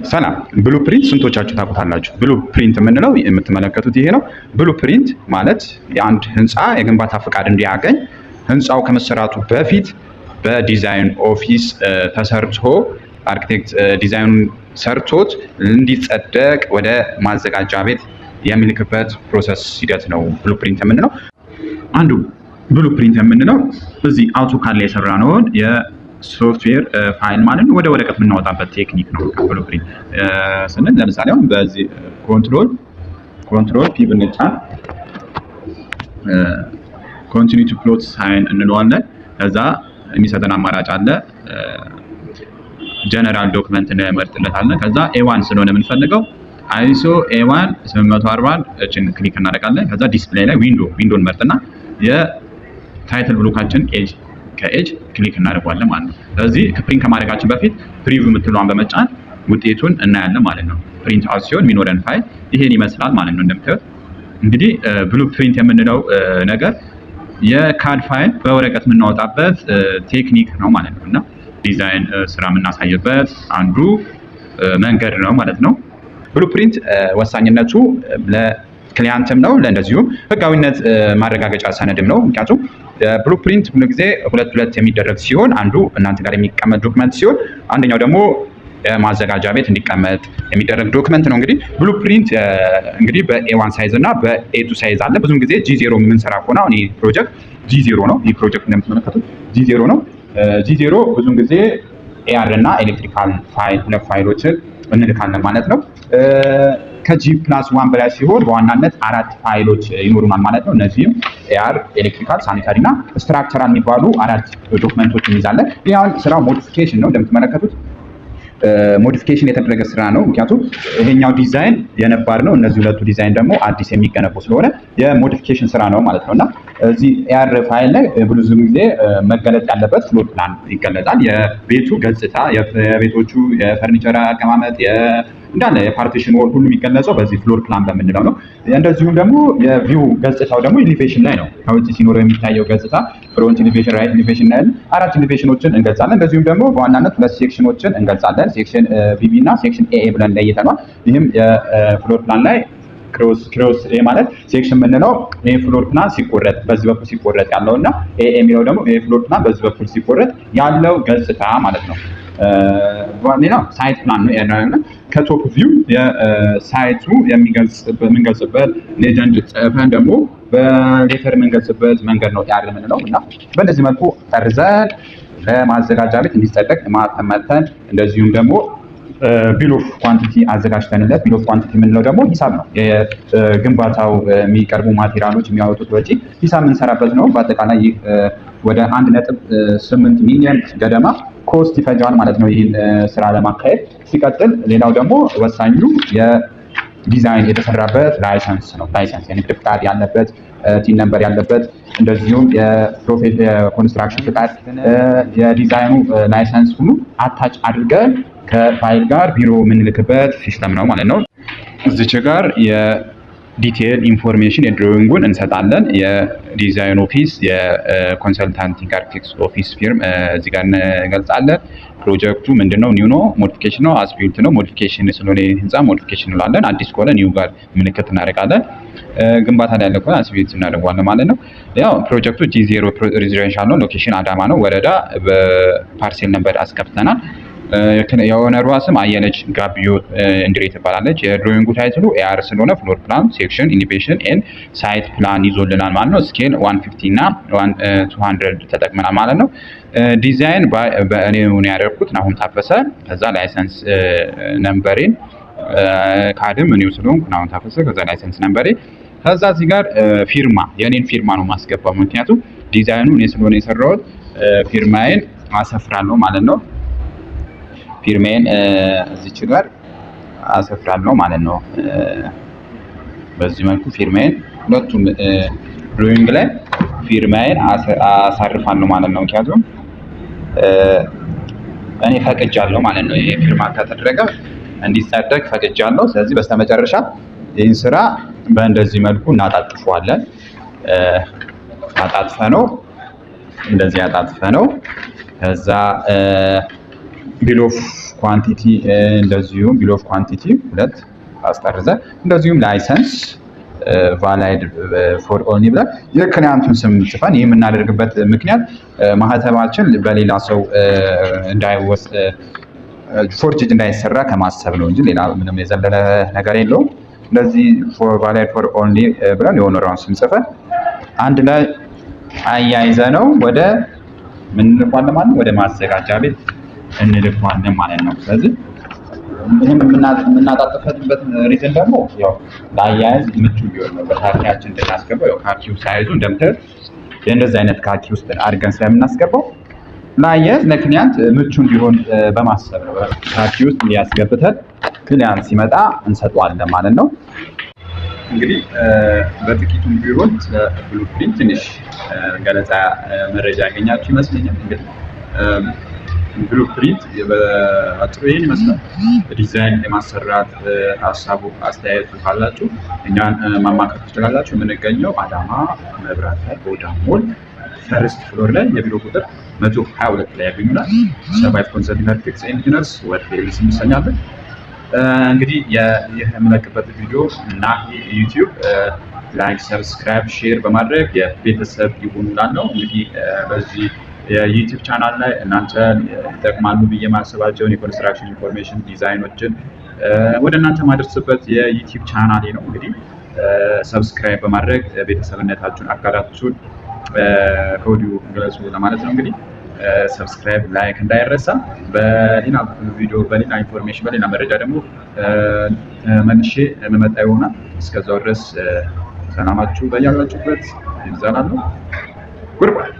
ሰላም ብሉፕሪንት ስንቶቻችሁ ታውቁታላችሁ? ብሉፕሪንት የምንለው የምትመለከቱት ይሄ ነው። ብሉፕሪንት ማለት የአንድ ህንፃ የግንባታ ፈቃድ እንዲያገኝ ህንፃው ከመሰራቱ በፊት በዲዛይን ኦፊስ ተሰርቶ አርኪቴክት ዲዛይኑን ሰርቶት እንዲጸደቅ ወደ ማዘጋጃ ቤት የሚልክበት ፕሮሰስ ሂደት ነው ብሉፕሪንት የምንለው። አንዱ ብሉፕሪንት የምንለው እዚህ አውቶካድ ላይ የሰራነውን ሶፍትዌር ፋይል ማለት ነው ወደ ወረቀት የምናወጣበት ቴክኒክ ነው። ብሉፕሪንት ስንል ለምሳሌ አሁን በዚህ ኮንትሮል ፒ ብንጫን ኮንቲኒዩ ቱ ፕሎት ሳይን እንለዋለን። ከዛ የሚሰጠን አማራጭ አለ። ጀነራል ዶክመንት እንመርጥለታለን። ከዛ ኤዋን ስለሆነ የምንፈልገው አይሶ ኤዋን 840 እችን ክሊክ እናደርጋለን። ከዛ ዲስፕሌይ ላይ ዊንዶን መርጥና የታይትል ብሎካችን ከኤጅ ክሊክ እናደርጋለን ማለት ነው። ስለዚህ ፕሪንት ከማድረጋችን በፊት ፕሪቪው የምትለዋን በመጫን ውጤቱን እናያለን ማለት ነው። ፕሪንት አውት ሲሆን የሚኖረን ፋይል ይሄን ይመስላል ማለት ነው። እንደምታዩት እንግዲህ ብሉፕሪንት የምንለው ነገር የካድ ፋይል በወረቀት የምናወጣበት ቴክኒክ ነው ማለት ነው እና ዲዛይን ስራ የምናሳይበት አንዱ መንገድ ነው ማለት ነው። ብሉፕሪንት ወሳኝነቱ ለክሊያንትም ነው፣ ለእንደዚሁም ህጋዊነት ማረጋገጫ ሰነድም ነው። ምክንያቱም ብሉፕሪንት ሁሉ ጊዜ ሁለት የሚደረግ ሲሆን አንዱ እናንተ ጋር የሚቀመጥ ዶክመንት ሲሆን አንደኛው ደግሞ ማዘጋጃ ቤት እንዲቀመጥ የሚደረግ ዶክመንት ነው። እንግዲህ ብሉፕሪንት እንግዲህ በኤ1 ሳይዝ እና በኤ2 ሳይዝ አለ። ብዙውን ጊዜ ጂ0 የምንሰራ ከሆነ አሁን ይህ ፕሮጀክት ጂ0 ነው። ይህ ፕሮጀክት እንደምትመለከቱት ጂ0 ነው። ጂ0 ብዙውን ጊዜ ኤአር እና ኤሌክትሪካል ፋይል ሁለት ፋይሎችን እንልካለን ማለት ነው። ከጂ+1 በላይ ሲሆን በዋናነት 4 ፋይሎች ይኖሩናል ማለት ነው። እነዚህም ኤአር፣ ኤሌክትሪካል፣ ሳኒታሪ እና ስትራክቸራል የሚባሉ 4 ዶክመንቶች እንይዛለን። ይሄን ስራው ሞዲፊኬሽን ነው። እንደምትመለከቱት ሞዲፊኬሽን የተደረገ ስራ ነው። ምክንያቱም ይሄኛው ዲዛይን የነባር ነው፣ እነዚህ ሁለቱ ዲዛይን ደግሞ አዲስ የሚገነቡ ስለሆነ የሞዲፊኬሽን ስራ ነው ማለት ነውና እዚህ ኤአር ፋይል ላይ ብዙ ጊዜ መገለጥ ያለበት ፍሎር ፕላን ይገለጣል። የቤቱ ገጽታ፣ የቤቶቹ የፈርኒቸር አቀማመጥ እንዳለ የፓርቲሽን ወል ሁሉ የሚገለጸው በዚህ ፍሎር ፕላን በምንለው ነው። እንደዚሁም ደግሞ የቪው ገጽታው ደግሞ ኢሊቬሽን ላይ ነው። ከውጭ ሲኖረው የሚታየው ገጽታ ፍሮንት ኢሊቬሽን፣ ራይት ኢሊቬሽን ላይ 4 ኢሊቬሽኖችን እንገልጻለን። እንደዚሁም ደግሞ በዋናነት 2 ሴክሽኖችን እንገልጻለን። ሴክሽን ቢቢ እና ሴክሽን ኤ ብለን ለይተናል። ይህም የፍሎር ፕላን ላይ ክሮስ ኤ ማለት ሴክሽን የምንለው ኤ ፍሎር ፕላን ሲቆረጥ በዚህ በኩል ሲቆረጥ ያለውና ኤ የሚለው ደግሞ ኤ ፍሎር ፕላን በዚህ በኩል ሲቆረጥ ያለው ገጽታ ማለት ነው። ሌላው ሳይት ፕላን ነው ያለው። ከቶፕ ቪው የሳይቱ የምንገልጽበት ሌጀንድ ጽፈን ደግሞ በሌተር የምንገልጽበት መንገድ ነው ያለ የምንለው እና በእንደዚህ መልኩ ጠርዘን ለማዘጋጃ ቤት እንዲጸደቅ ማተመተን እንደዚሁም ደግሞ ቢል ኦፍ ኳንቲቲ አዘጋጅተንለት ቢል ኦፍ ኳንቲቲ የምንለው ደግሞ ሂሳብ ነው። የግንባታው የሚቀርቡ ማቴሪያሎች የሚያወጡት ወጪ ሂሳብ የምንሰራበት ነው። በአጠቃላይ ይህ ወደ 1.8 ሚሊዮን ገደማ ኮስት ይፈጃል ማለት ነው ይህን ስራ ለማካሄድ። ሲቀጥል ሌላው ደግሞ ወሳኙ የዲዛይን የተሰራበት ላይሰንስ ነው። ላይሰንስ የንግድ ፍቃድ ያለበት፣ ቲን ነምበር ያለበት እንደዚሁም የኮንስትራክሽን ፍቃድ፣ የዲዛይኑ ላይሰንስ ሁሉ አታች አድርገን ከፋይል ጋር ቢሮ የምንልክበት ሲስተም ነው ማለት ነው። እዚች ጋር የዲቴይል ኢንፎርሜሽን የድሮዊንጉን እንሰጣለን። የዲዛይን ኦፊስ፣ የኮንሰልታንቲንግ አርኪቴክት ኦፊስ ፊርም እዚህ ጋር እንገልጻለን። ፕሮጀክቱ ምንድነው? ኒው ነው፣ ሞዲፊኬሽን ነው፣ አስቢልት ነው። ሞዲፊኬሽን ስለሆነ ህንፃ ሞዲፊኬሽን እንላለን። አዲስ ከሆነ ኒው ጋር ምልክት እናደርጋለን። ግንባታ ላይ ያለ ከሆነ አስቢልት እናደርጋለን ማለት ነው። ያው ፕሮጀክቱ ጂ0 ሬዚደንሻል ነው። ሎኬሽን አዳማ ነው። ወረዳ በፓርሴል ነምበር አስከፍተናል። የኦነሯ ስም አየነች ጋቢዮ እንድሬ ትባላለች። የድሮዊንጉ ታይትሉ ኤአር ስለሆነ ፍሎር ፕላን፣ ሴክሽን፣ ኢሊቬሽን ኤንድ ሳይት ፕላን ይዞልናል ማለት ነው። ስኬል 150 እና 200 ተጠቅመናል ማለት ነው። ዲዛይን በእኔ ነው ያደረኩት ናሁም ታፈሰ። ከዛ ላይሰንስ ነምበሬን ካድም እኔው ስለሆንኩ ናሁም ታፈሰ። ከዛ ላይሰንስ ነምበሬ፣ ከዛ እዚህ ጋር ፊርማ የኔን ፊርማ ነው ማስገባው። ምክንያቱም ዲዛይኑ እኔ ስለሆነ የሰራሁት ፊርማዬን አሰፍራለሁ ማለት ነው። ፊርማዬን እዚች ጋር አሰፍራለሁ ማለት ነው። በዚህ መልኩ ፊርማዬን ሁለቱም ድሮዊንግ ላይ ፊርማዬን አሳርፋለሁ ማለት ነው። ምክንያቱም እኔ ፈቅጃለሁ ማለት ነው። ይሄ ፊርማ ከተደረገ እንዲጸደቅ ፈቅጃለሁ። ስለዚህ በስተመጨረሻ ይህን ስራ በእንደዚህ መልኩ እናጣጥፈዋለን። አጣጥፈ ነው እንደዚህ አጣጥፈ ነው ከዛ ቢል ኦፍ ኳንቲቲ እንደዚሁም ቢል ኦፍ ኳንቲቲ 2 አስጠርዘ እንደዚሁም ላይሰንስ ቫሊድ ፎር ኦንሊ ብለን የክላይንቱን ስም ጽፈን ይህ የምናደርግበት ምክንያት ማህተማችን በሌላ ሰው እንዳይወስድ ፎርጅድ እንዳይሰራ ከማሰብ ነው እንጂ ሌላ ምንም የዘለለ ነገር የለውም። ስለዚህ ቫሊድ ፎር ኦንሊ ብለን የኦነሯን ስም ጽፈን አንድ ላይ አያይዘ ነው ወደ ምን እንልኳለን ማለት ነው፣ ወደ ማዘጋጃ ቤት እንልኳለን ማለት ነው። ስለዚህ ይሄን የምናጣጥፍበት ሪዝን ደግሞ ያው ለአያያዝ ምቹ ቢሆን ነው። በካኪያችን እንድናስገባው ያው ካኪው ሳይዙ እንደምታዩት እንደዚህ አይነት ካኪ ውስጥ አድርገን ስለምናስገባው ለአያያዝ ለክሊያንት ምቹ እንዲሆን በማሰብ ነው ካኪ ውስጥ ያስገብተን ክሊያንት ሲመጣ እንሰጠዋለን ማለት ነው። እንግዲህ በጥቂቱም ቢሆን ብሉፕሪንት ትንሽ ገለጻ መረጃ ያገኛችሁ ይመስለኛል። እንግዲህ ብሉፕሪንት በአጭሩ ይሄን ይመስላል። ዲዛይን የማሰራት ሀሳቡ አስተያየቱ ካላችሁ እኛን ማማከር ትችላላችሁ። የምንገኘው አዳማ መብራት ላይ ቦዳ ሞል ፈርስት ፍሎር ላይ የቢሮ ቁጥር 122 ላይ ያገኙናል። ሰርቫይቭ ኮንሰልቲንግ አርክቴክትስ ኤንድ ኢንጂነርስ ወርክስ እንሰኛለን። እንግዲህ የምለቅበት ቪዲዮ እና ዩቲዩብ ላይክ፣ ሰብስክራይብ፣ ሼር በማድረግ የቤተሰብ ይሁኑ እላለሁ። እንግዲህ በዚህ የዩቲዩብ ቻናል ላይ እናንተ ይጠቅማሉ ብዬ ማስባቸውን የኮንስትራክሽን ኢንፎርሜሽን ዲዛይኖችን ወደ እናንተ ማድረስበት የዩቲዩብ ቻናሌ ነው። እንግዲህ ሰብስክራይብ በማድረግ ቤተሰብነታችሁን አጋራችሁን ከወዲሁ ገለጹ ለማለት ነው። እንግዲህ ሰብስክራይብ ላይክ እንዳይረሳ። በሌላ ቪዲዮ በሌላ ኢንፎርሜሽን በሌላ መረጃ ደግሞ መልሼ የምመጣ ይሆናል። እስከዛው ድረስ ሰላማችሁ በያላችሁበት ይብዛላለሁ። ጉድባይ